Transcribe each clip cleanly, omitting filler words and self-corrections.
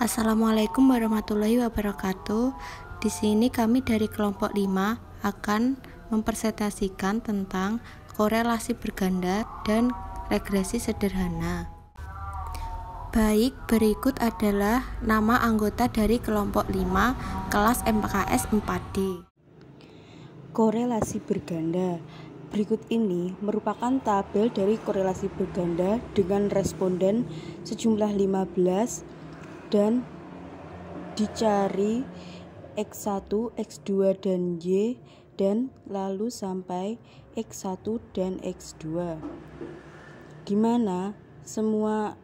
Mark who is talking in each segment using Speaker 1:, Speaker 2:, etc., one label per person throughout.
Speaker 1: Assalamualaikum warahmatullahi wabarakatuh. Di sini kami dari kelompok 5 akan mempresentasikan tentang korelasi berganda dan regresi sederhana. Baik, berikut adalah nama anggota dari kelompok 5 kelas MKS 4D.
Speaker 2: Korelasi berganda. Berikut ini merupakan tabel dari korelasi berganda dengan responden sejumlah 15 dan dicari X1, X2, dan Y dan lalu sampai X1 dan X2, di mana semua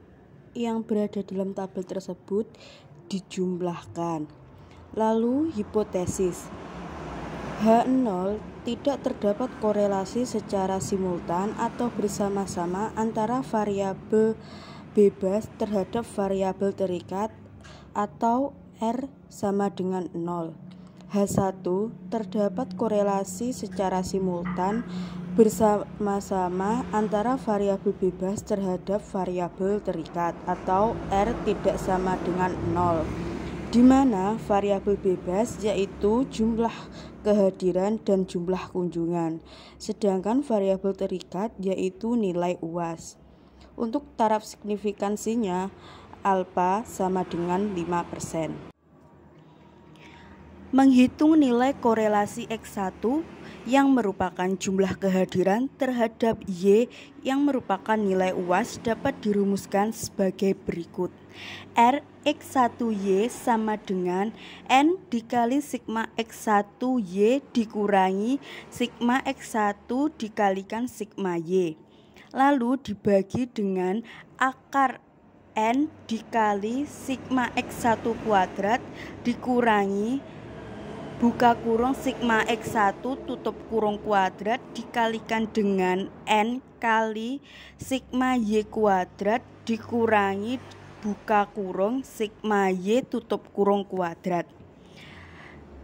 Speaker 2: yang berada dalam tabel tersebut dijumlahkan. Lalu hipotesis H0 tidak terdapat korelasi secara simultan atau bersama-sama antara variabel bebas terhadap variabel terikat atau R sama dengan 0. H1 terdapat korelasi secara simultan bersama-sama antara variabel bebas terhadap variabel terikat atau R tidak sama dengan 0, di mana variabel bebas yaitu jumlah kehadiran dan jumlah kunjungan, sedangkan variabel terikat yaitu nilai UAS. Untuk taraf signifikansinya alfa sama dengan 5%. Menghitung nilai korelasi X1 yang merupakan jumlah kehadiran terhadap Y yang merupakan nilai UAS dapat dirumuskan sebagai berikut. R X1Y sama dengan N dikali sigma X1Y dikurangi sigma X1 dikalikan sigma Y, lalu dibagi dengan akar N dikali sigma X1 kuadrat dikurangi buka kurung sigma X1 tutup kurung kuadrat dikalikan dengan N kali sigma Y kuadrat dikurangi buka kurung sigma Y tutup kurung kuadrat.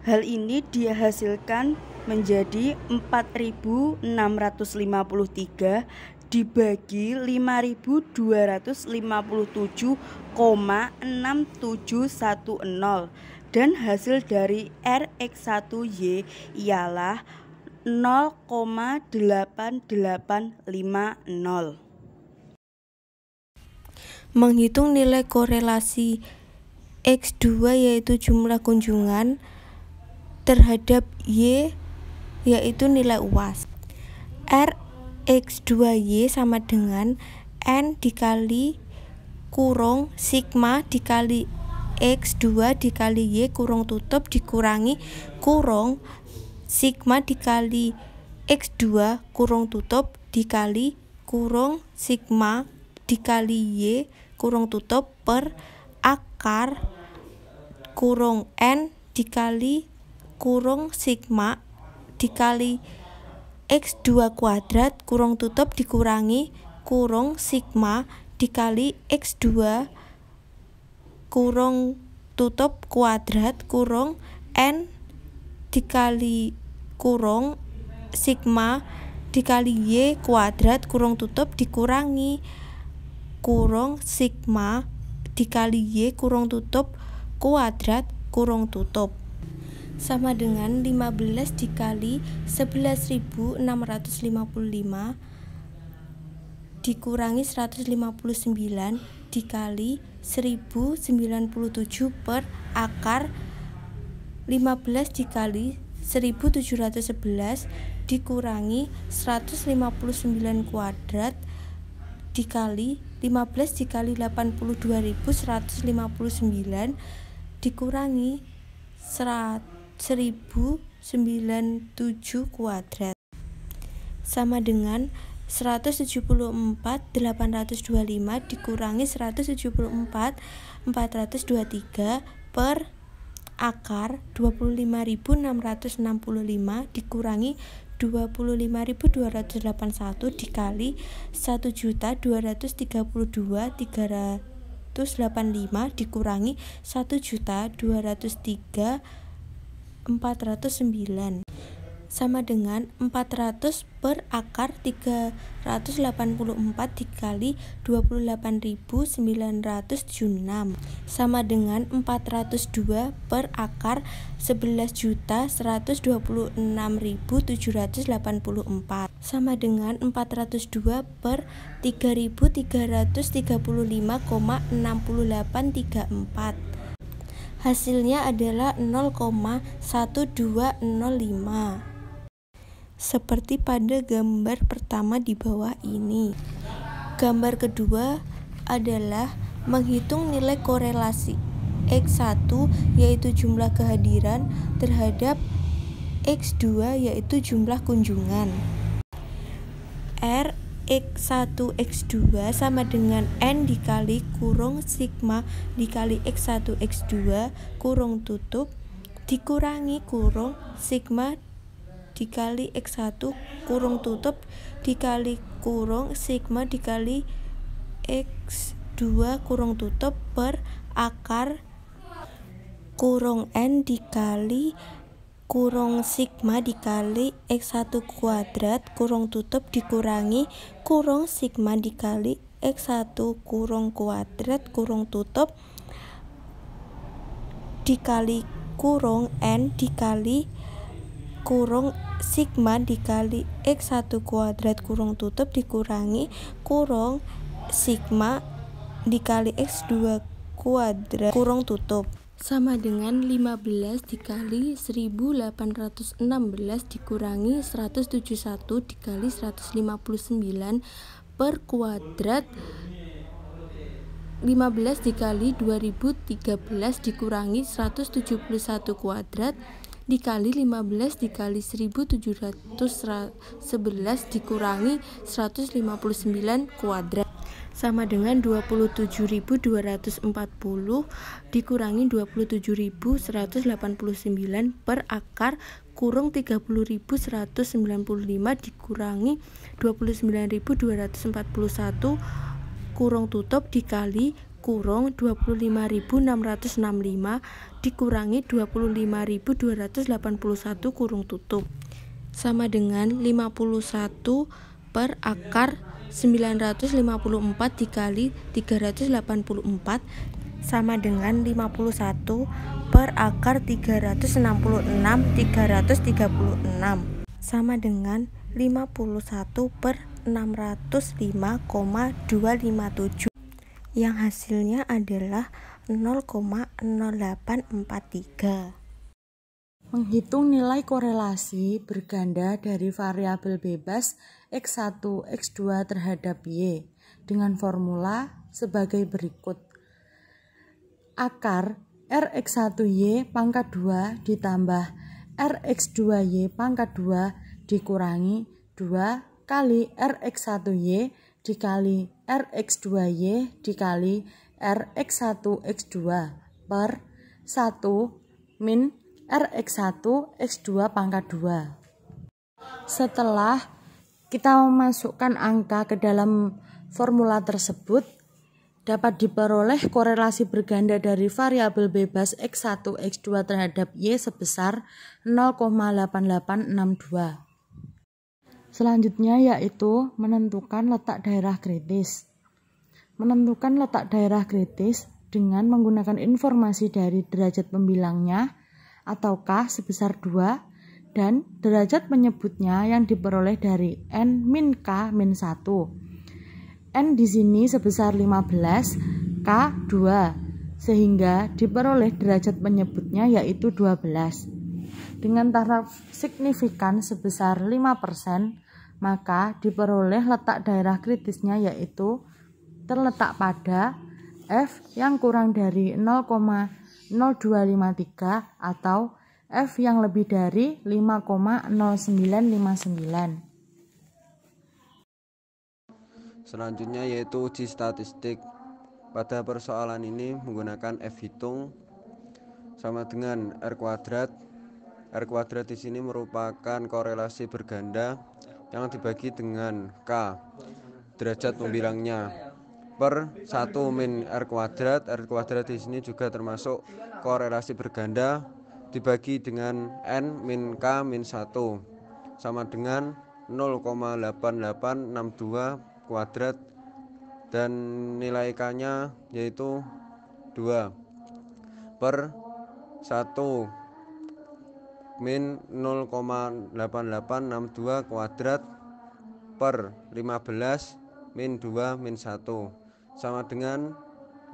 Speaker 2: Hal ini dihasilkan menjadi 4653 dibagi 5257,6710 dan hasil dari Rx1Y ialah 0,8850.
Speaker 1: Menghitung nilai korelasi X2 yaitu jumlah kunjungan terhadap Y yaitu nilai UAS. R X2Y sama dengan N dikali kurung sigma dikali X2 dikali Y kurung tutup dikurangi kurung sigma dikali X2 kurung tutup dikali kurung sigma dikali Y kurung tutup per akar kurung N dikali kurung sigma dikali X2 kuadrat kurung tutup dikurangi kurung sigma dikali X2 kurung tutup kuadrat kurung N dikali kurung sigma dikali Y kuadrat kurung tutup dikurangi kurung sigma dikali Y kurung tutup kuadrat kurung tutup sama dengan 15 dikali 11.655 dikurangi 159 dikali 1097 per akar 15 dikali 1711 dikurangi 159 kuadrat dikali 15 dikali 82.159 dikurangi 1097 kuadrat sama dengan 174.825 dikurangi 174.423 per akar 25.665 dikurangi 25.281 dikali 1.232.385 dikurangi 1.203.409 sama dengan 400 per akar 384 dikali 28.976 sama dengan 402 per akar 11.126.784 sama dengan 402 per 3.335,6834. Hasilnya adalah 0,1205. Seperti pada gambar pertama di bawah ini. Gambar kedua adalah menghitung nilai korelasi X1 yaitu jumlah kehadiran terhadap X2 yaitu jumlah kunjungan. X1 X2 sama dengan N dikali kurung sigma dikali X1 X2 kurung tutup dikurangi kurung sigma dikali X1 kurung tutup dikali kurung sigma dikali X2 kurung tutup per akar kurung N dikali kurung sigma dikali X1 kuadrat kurung tutup dikurangi kurung sigma dikali X1 kurung kuadrat kurung tutup dikali kurung N dikali kurung sigma dikali X1 kuadrat kurung tutup dikurangi kurung sigma dikali X2 kuadrat kurung tutup sama dengan 15 dikali 1816 dikurangi 171 dikali 159 per kuadrat 15 dikali 2013 dikurangi 171 kuadrat dikali 15 dikali 1711 dikurangi 159 kuadrat sama dengan 27.240 dikurangi 27.189 per akar kurung 30.195 dikurangi 29.241 kurung tutup dikali kurung 25.665 dikurangi 25.281 kurung tutup sama dengan 51 per akar 954 dikali 384 sama dengan 51 per akar 366 336 sama dengan 51 per 605,257 yang hasilnya adalah 0,0843.
Speaker 2: Menghitung nilai korelasi berganda dari variabel bebas X1, X2 terhadap Y dengan formula sebagai berikut. Akar Rx1Y pangkat 2 ditambah Rx2Y pangkat 2 dikurangi 2 kali Rx1Y dikali Rx2Y dikali Rx1X2 per 1 min Rx1 X2 pangkat 2. Setelah kita memasukkan angka ke dalam formula tersebut, dapat diperoleh korelasi berganda dari variabel bebas X1 X2 terhadap Y sebesar 0,8862. Selanjutnya yaitu menentukan letak daerah kritis. Menentukan letak daerah kritis dengan menggunakan informasi dari derajat pembilangnya atau K sebesar 2 dan derajat penyebutnya yang diperoleh dari N min K min 1. N di sini sebesar 15, K 2, sehingga diperoleh derajat penyebutnya yaitu 12. Dengan taraf signifikan sebesar 5%, maka diperoleh letak daerah kritisnya yaitu terletak pada F yang kurang dari 0,0253 atau F yang lebih dari 5,0959.
Speaker 3: Selanjutnya yaitu uji statistik. Pada persoalan ini menggunakan F hitung sama dengan R kuadrat. R kuadrat di sini merupakan korelasi berganda yang dibagi dengan K, derajat pembilangnya, per 1 min R kuadrat. R kuadrat di sini juga termasuk korelasi berganda dibagi dengan N min K min 1. sama dengan 0,8862 kuadrat dan nilai K-nya yaitu 2 per 1 min 0,8862 kuadrat per 15 min 2 min 1 sama dengan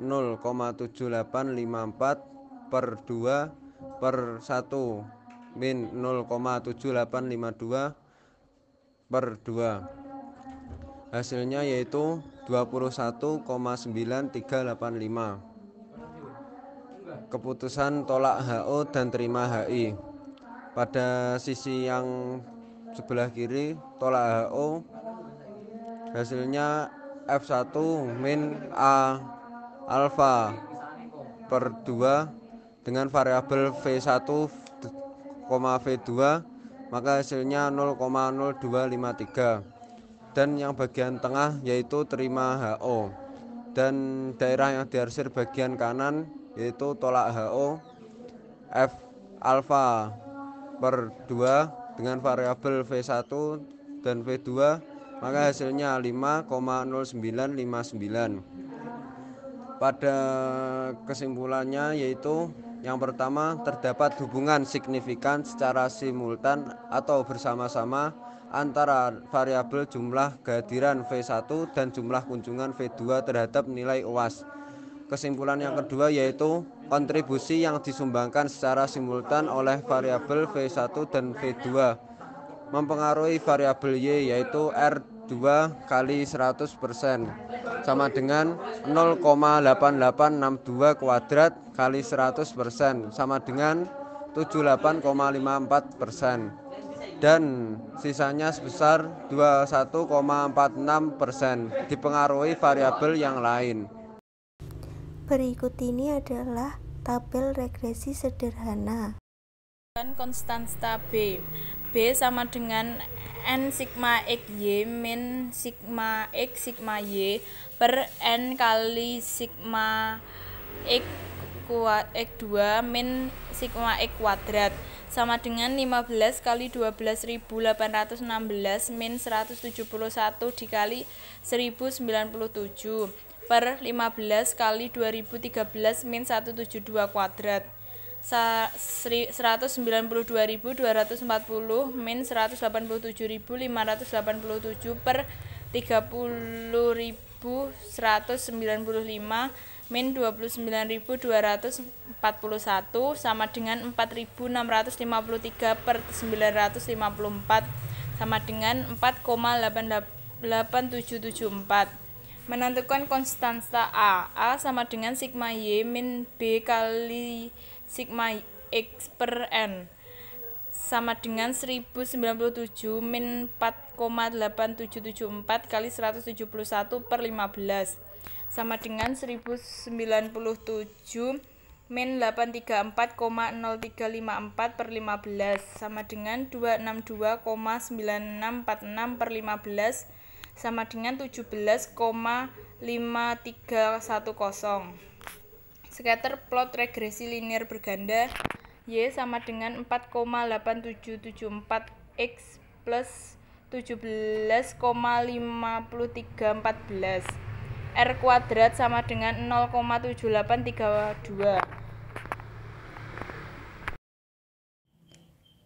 Speaker 3: 0,7854 per 2 per 1 min 0,7852 per 2. Hasilnya yaitu 21,9385. Keputusan tolak HO dan terima HI. Pada sisi yang sebelah kiri tolak HO hasilnya F1 min A alfa per 2 dengan variabel V1, V2, maka hasilnya 0,0253. Dan yang bagian tengah yaitu terima HO. Dan daerah yang diarsir bagian kanan yaitu tolak HO F alfa per 2 dengan variabel V1 dan V2, maka hasilnya 5,0959. Pada kesimpulannya yaitu yang pertama, terdapat hubungan signifikan secara simultan atau bersama-sama antara variabel jumlah kehadiran V1 dan jumlah kunjungan V2 terhadap nilai UAS. Kesimpulan yang kedua yaitu kontribusi yang disumbangkan secara simultan oleh variabel V1 dan V2 mempengaruhi variabel Y yaitu R2 kali 100% sama dengan 0,8862 kuadrat kali 100% sama dengan 78,54% dan sisanya sebesar 21,46% dipengaruhi variabel yang lain.
Speaker 1: Berikut ini adalah tabel regresi sederhana.
Speaker 4: Konstanta B. B sama dengan N sigma XY min sigma X sigma Y per N kali sigma X2 min sigma X kuadrat sama dengan 15 kali 12.816 min 171 dikali 1097 per 15 kali 2013 min 172 kuadrat 192.240 min 187.587 per 30.195 min 29.241 sama dengan 4.653 per 954 sama dengan 4,8774. Menentukan konstanta A sama dengan sigma Y min B kali sigma X per N sama dengan 1097 min 4,8774 kali 171 per 15 sama dengan 1097 min 834,0354 per 15 sama dengan 262,9646 per 15 sama dengan 17,5310. Scatter plot regresi linear berganda Y sama dengan 4,8774 X plus 17,5314 R kuadrat sama dengan 0,7832.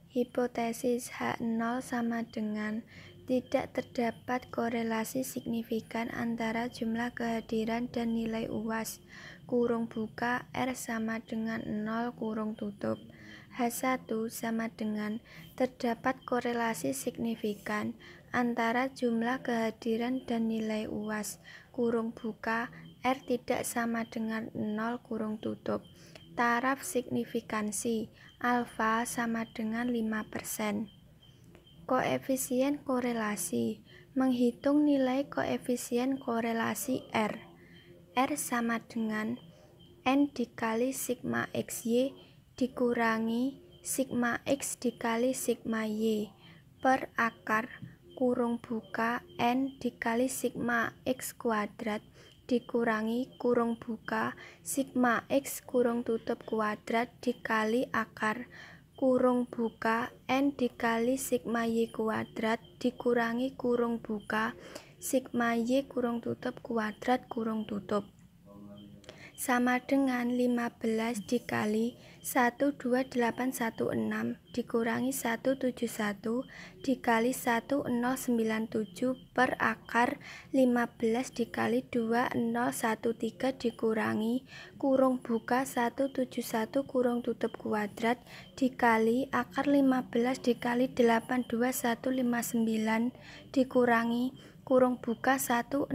Speaker 1: Hipotesis H0 sama dengan tidak terdapat korelasi signifikan antara jumlah kehadiran dan nilai UAS kurung buka R sama dengan 0 kurung tutup. H1 sama dengan terdapat korelasi signifikan antara jumlah kehadiran dan nilai UAS kurung buka R tidak sama dengan 0 kurung tutup. Taraf signifikansi alfa sama dengan 5%. Koefisien korelasi. Menghitung nilai koefisien korelasi R. R sama dengan N dikali sigma XY dikurangi sigma X dikali sigma Y per akar kurung buka N dikali sigma X kuadrat dikurangi kurung buka sigma X kurung tutup kuadrat dikali akar kurung buka N dikali sigma Y kuadrat dikurangi kurung buka sigma Y kurung tutup kuadrat kurung tutup sama dengan 15 dikali 12816 dikurangi 171 dikali 1097 per akar 15 dikali 2013 dikurangi kurung buka 171 kurung tutup kuadrat dikali akar 15 dikali 82159 dikurangi kurung buka 1097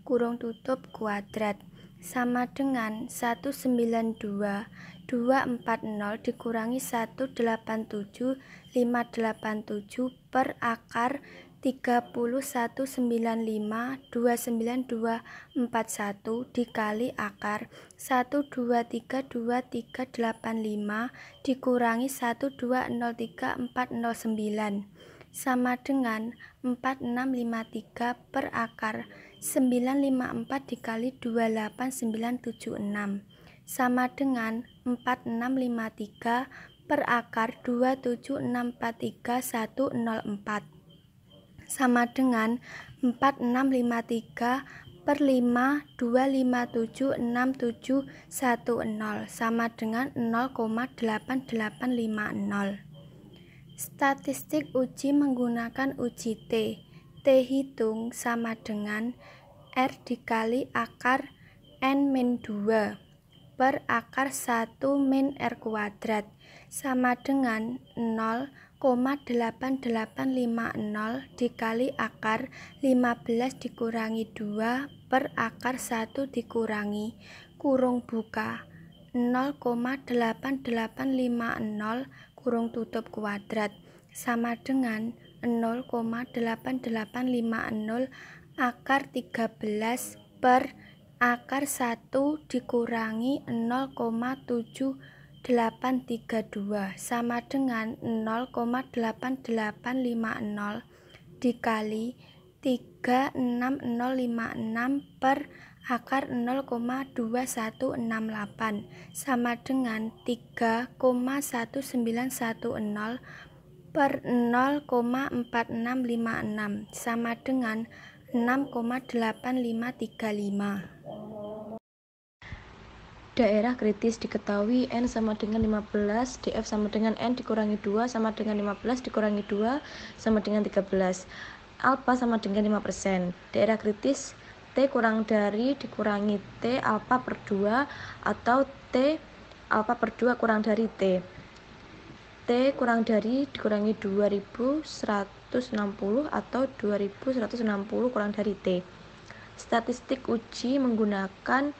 Speaker 1: kurung tutup kuadrat sama dengan 192 240 dikurangi 187 587 per akar 319529241 dikali akar 1232385 dikurangi 1203409 sama dengan 4653 per akar 954 dikali 28976 sama dengan 4653 per akar 27643 sama dengan 4653 per 5257610 sama dengan 0,8850. Statistik uji menggunakan uji T. T hitung sama dengan R dikali akar N-2 per akar 1 min R kuadrat sama dengan 0,8850 dikali akar 15 dikurangi 2 per akar 1 dikurangi kurung buka 0,8850 kurung tutup kuadrat sama dengan 0,8850 akar 13 per akar 1 dikurangi 0,7832 sama dengan 0,8850 dikali 36056 per akar 0,2168 sama dengan 3,1910 per 0,4656 sama dengan 6,8535.
Speaker 5: Daerah kritis diketahui N sama dengan 15, df sama dengan N dikurangi 2 sama dengan 15 dikurangi 2 sama dengan 13. Alpha sama dengan 5%. Daerah kritis T kurang dari dikurangi T alpha per 2 atau T alpha per 2 kurang dari T. T kurang dari dikurangi 2160 atau 2160 kurang dari T. Statistik uji menggunakan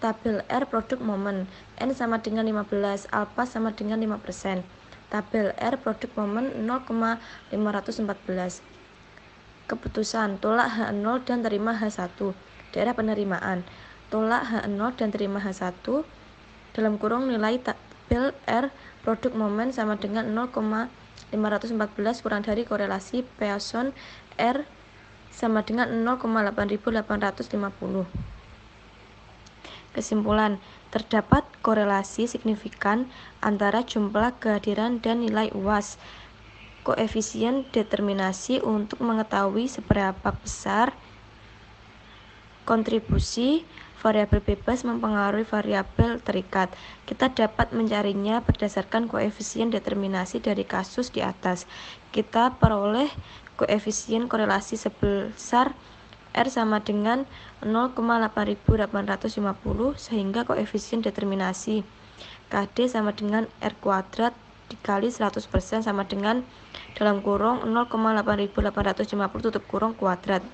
Speaker 5: tabel R produk momen. N sama dengan 15, alpha sama dengan 5%. Tabel R produk momen 0,514. Keputusan tolak H0 dan terima H1. Daerah penerimaan tolak H0 dan terima H1 dalam kurung nilai tabel R produk momen sama dengan 0,514 kurang dari korelasi Poisson R sama dengan 0,8850. Kesimpulan, terdapat korelasi signifikan antara jumlah kehadiran dan nilai UAS. Koefisien determinasi untuk mengetahui seberapa besar kontribusi variabel bebas mempengaruhi variabel terikat. Kita dapat mencarinya berdasarkan koefisien determinasi dari kasus di atas. Kita peroleh koefisien korelasi sebesar R sama dengan 0,8850 sehingga koefisien determinasi KD sama dengan R kuadrat dikali 100% sama dengan dalam kurung 0,8850 tutup kurung kuadrat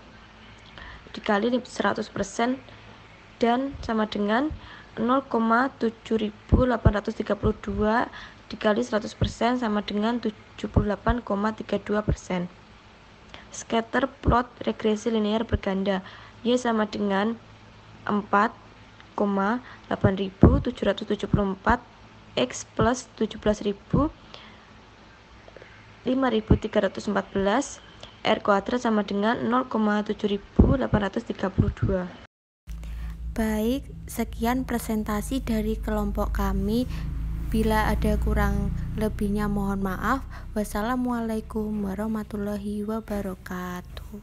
Speaker 5: dikali 100% dan sama dengan 0,7832 dikali 100% sama dengan 78,32%. Scatter plot regresi linear berganda Y sama dengan 4,8774 X plus 17.000 5.314 R kuadrat sama dengan 0,7832.
Speaker 1: Baik, sekian presentasi dari kelompok kami.
Speaker 6: Bila ada kurang lebihnya mohon maaf. Wassalamualaikum warahmatullahi wabarakatuh.